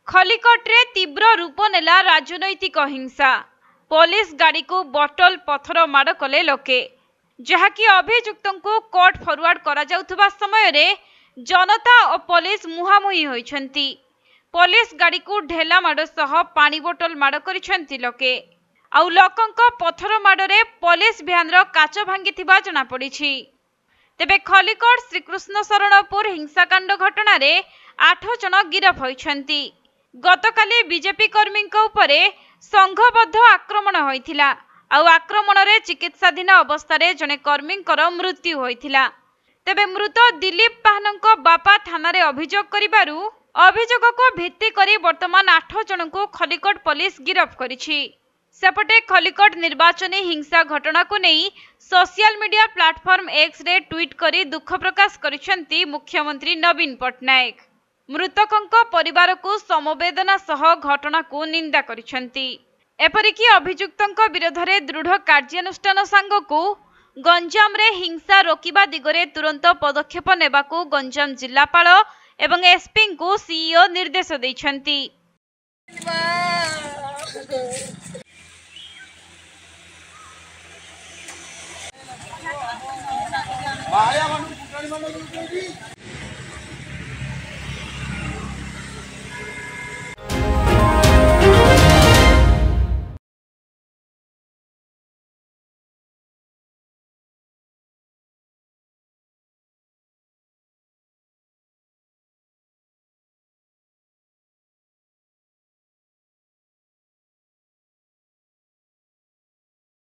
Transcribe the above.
खलिकोट्रे तीव्र रूप नेला राजनैतिक हिंसा। पुलिस गाड़ी को बटल पथर माड़ कले लोके, जहाँकि अभियुक्त को कोर्ट फरवर्ड करा जाउथबा समय रे जनता और पुलिस मुहांमुही होइछंती। पुलिस गाड़ी को ढेला माड़ सह पानी बोतल माड़ करिछंती लोके। आउ लोकंक पथर माड़े पुलिस भ्यानर काच भांगी जना पड़िछि। तेबे खलिकोट श्रीकृष्ण शरणपुर हिंसाकांड घटना रे 8 जन गिरफ होइछंती। गतकाली बीजेपी कर्मी उपरे संघबद्ध आक्रमण होइथिला। आउ आक्रमण रे चिकित्साधीन अवस्था रे जने कर्मी मृत्यु होइथिला। तेबे मृत दिलीप पाहनक बापा थाना रे अभियोग करिबारु अभियोग को भित्ति करी वर्तमान 8 जन को खलिकोट पुलिस गिरफ करिछि। सेपटे खलिकोट निर्वाचनी हिंसा घटना को नहीं social media platform X ray tweet करी दुख प्रकाश करिसेंती मुख्यमंत्री नवीन पट्टनायक। मृतकंक परिवार को समवेदना सह घटना को निंदा करिसेंती। एपरिकी अभियुक्तंक विरोध रे दृढ़ कार्यानुष्ठान सांगकू गंजाम रे हिंसा रोकिबा दिगरे तुरंत पदक्षेप नेबाकू गंजाम जिल्लापाल एवं एसपी को सीईओ निर्देश दैछंती। आया